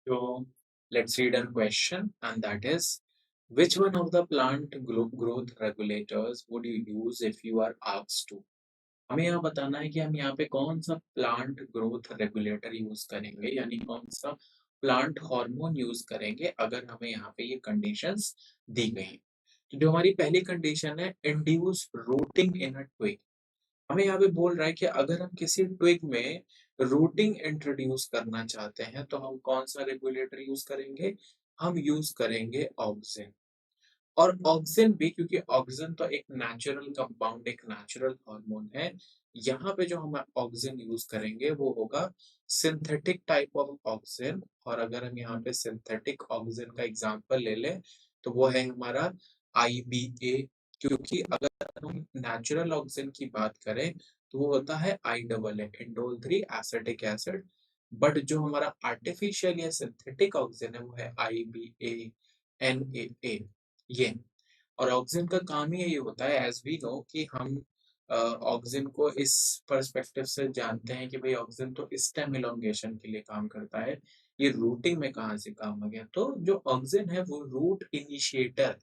So let's read our question, and that is, which one of the growth regulators would you use if you are asked to? हमें यहाँ बताना है कि हम यहाँ पे कौन सा प्लांट ग्रोथ रेगुलेटर यूज करेंगे, यानी कौन सा प्लांट हार्मोन यूज करेंगे अगर हमें यहाँ पे ये कंडीशंस दी गई हैं। तो जो हमारी पहली कंडीशन है, induce rooting in a twig. हमें यहाँ पे बोल रहा है कि अगर हम किसी ट्विग में रूटिंग इंट्रोड्यूस करना चाहते हैं तो हम कौन सा रेगुलेटर यूज करेंगे? हम यूज करेंगे ऑक्सिन। और ऑक्सिन भी, क्योंकि ऑक्सिन तो एक नेचुरल कंपाउंड, एक नेचुरल हार्मोन है। यहाँ पे जो हम ऑक्सिन यूज करेंगे वो होगा सिंथेटिक टाइप ऑफ ऑक्सिन। और अगर हम यहाँ पे सिंथेटिक ऑक्सिन का एग्जांपल ले लें तो वो है हमारा IBA। क्योंकि अगर हम नेचुरल ऑक्सिन की बात करें तो वो होता है IAA, indole 3 acetic acid. But जो हमारा आर्टिफिशियल या सिंथेटिक ऑक्सिन है वो है IBA NAA। ये और ऑक्सिन का काम ही यही होता है, एज वी नो, कि हम ऑक्सिन को इस पर्सपेक्टिव से जानते हैं कि भाई ऑक्सिन तो स्टेम इलोंगेशन के लिए काम करता है। ये रूटिंग में कहाँ से काम आ गया? तो जो ऑक्सिन है वो रूट इनिशिएटर।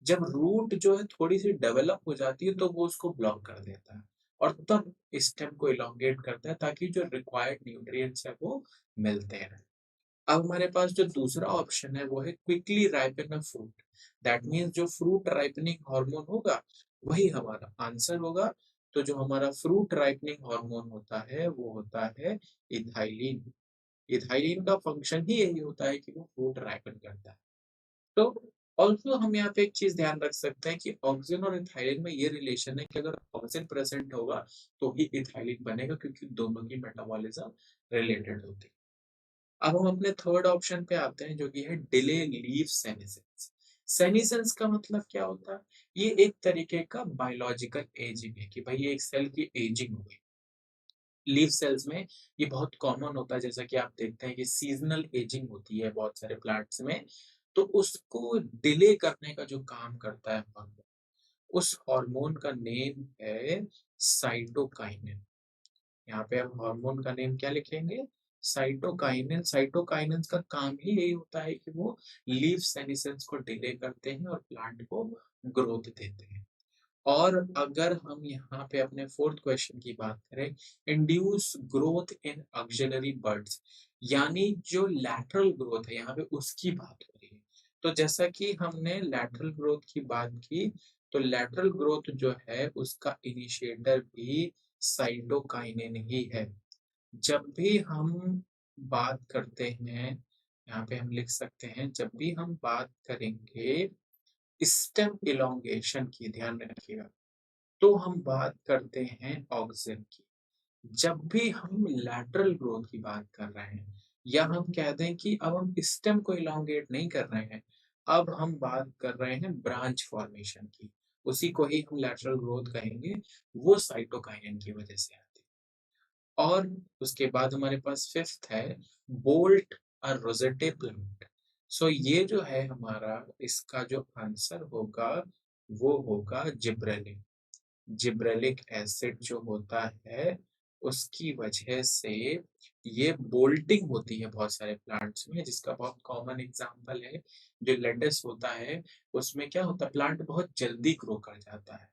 जब रूट जो है थोड़ी सी डेवलप हो जाती है तो वो उसको ब्लॉक कर देता है और तब स्टेम को इलोंगेट करता है ताकि जो रिक्वायर्ड न्यूट्रिएंट्स है वो मिलते हैं। अब हमारे पास जो दूसरा ऑप्शन है वो है quickly ripen a fruit. That means जो फ्रूट राइपनिंग हार्मोन होगा वही हमारा आंसर होगा। तो जो हमारा फ्रूट राइपनिंग हार्मोन होता है वो होता है इथाइलिन। इथाइलिन का फंक्शन ही यही होता है कि वो फ्रूट राइपन करता है। तो ऑल्सो हम यहाँ पे एक चीज ध्यान रख सकते हैं कि ऑक्सिन और इथाइलिन में ये रिलेशन है कि अगर ऑक्सिन प्रेजेंट होगा तो ही इथाइलिन बनेगा, क्योंकि दोनों की मेटाबॉलिज्म रिलेटेड होती है। अब हम अपने थर्ड ऑप्शन पे आते हैं जो कि है डिले लीफ सेनेसेंस। सेनेसेंस का मतलब क्या होता है? ये एक तरीके का बायोलॉजिकल एजिंग है कि भाई ये एक सेल की एजिंग हो गई। लीफ सेल्स में ये बहुत कॉमन होता है, जैसा कि आप देखते हैं कि सीजनल एजिंग होती है बहुत सारे प्लांट्स में। तो उसको डिले करने का जो काम करता है हार्मोन, उस हार्मोन का नेम है साइटोकाइनिन। यहाँ पे हम हार्मोन का नेम क्या लिखेंगे? साइटोकाइनिन। साइटोकाइनिन का काम ही यही होता है कि वो लीफ सेनेसेंस को डिले करते हैं और प्लांट को ग्रोथ देते हैं। और अगर हम यहाँ पे अपने फोर्थ क्वेश्चन की बात करें, induce growth in auxiliary buds, यानी जो लैटरल ग्रोथ है यहाँ पे उसकी बात हो रही है। तो जैसा कि हमने लैटरल ग्रोथ की बात की, तो लैटरल ग्रोथ जो है उसका इनिशिएटर भी साइटोकाइनिन ही है। जब भी हम बात करते हैं, यहाँ पे हम लिख सकते हैं, जब भी हम बात करेंगे स्टेम इलोंगेशन की, ध्यान रखिएगा, तो हम बात करते हैं ऑक्सिन की। जब भी हम लैटरल ग्रोथ की बात कर रहे हैं या हम कहते हैं कि अब हम स्टेम को इलोंगेट नहीं कर रहे हैं, अब हम बात कर रहे हैं ब्रांच फॉर्मेशन की, उसी को ही हम लैटरल ग्रोथ कहेंगे। वो साइटोकाइनिन की वजह से आती है। और उसके बाद हमारे पास फिफ्थ है बोल्ट और रोजेटे प्लांट। सो ये जो है हमारा, इसका जो आंसर होगा वो होगा जिब्रेलिक। जिब्रेलिक एसिड जो होता है उसकी वजह से ये बोल्टिंग होती है बहुत सारे प्लांट्स में, जिसका बहुत कॉमन एग्जांपल है जो लेटस होता है। उसमें क्या होता है, प्लांट बहुत जल्दी ग्रो कर जाता है।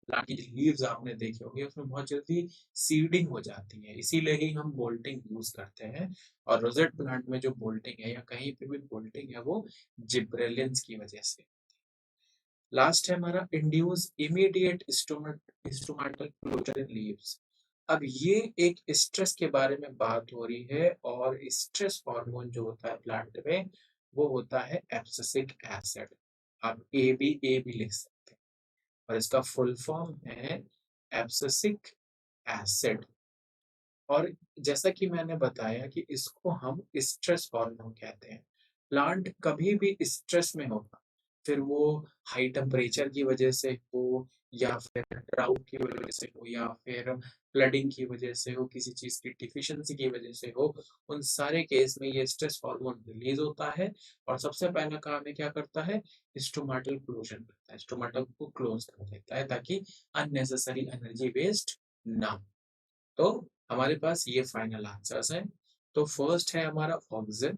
प्लांट की लीव्स आपने देखे होंगे उसमें बहुत जल्दी सीडिंग हो जाती है, इसीलिए ही हम बोल्टिंग यूज करते हैं। और रोजेट प्लांट में जो बोल्टिंग है या कहीं पे भी बोल्टिंग है वो जिब्रेलिन्स की वजह से। लास्ट है हमारा induce immediate stomatal closure in leaves. अब ये एक स्ट्रेस के बारे में बात हो रही है, और स्ट्रेस हार्मोन जो होता है प्लांट में वो होता है एब्सिसिक एसिड। आप ए भी लिख सकते हैं, और इसका फुल फॉर्म है एब्सिसिक एसिड। और जैसा कि मैंने बताया कि इसको हम स्ट्रेस हार्मोन कहते हैं। प्लांट कभी भी स्ट्रेस में होगा, फिर वो हाई टेम्परेचर की वजह से हो, या फिर ड्राउट की वजह से हो, या फिर फ्लडिंग की वजह से हो, किसी चीज की डिफिशियंसी की वजह से हो, उन सारे केस में ये स्ट्रेस हार्मोन रिलीज होता है। और सबसे पहला काम है क्या करता है? स्टोमेटल क्लोजन करता है, स्टोमेटल को क्लोज कर देता है ताकि अननेसेसरी एनर्जी वेस्ट ना हो। तो हमारे पास ये फाइनल आंसर्स हैं। तो फर्स्ट है हमारा ऑक्सिन,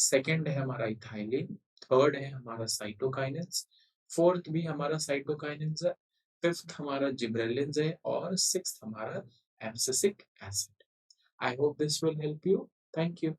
सेकंड है हमारा इथाइलिन, थर्ड है हमारा साइटोकाइनेंस, फोर्थ भी हमारा साइटोकाइनेंस है, फिफ्थ हमारा जिबरेलिन्स है और सिक्स्थ हमारा abscisic acid. I hope this will help you. Thank you.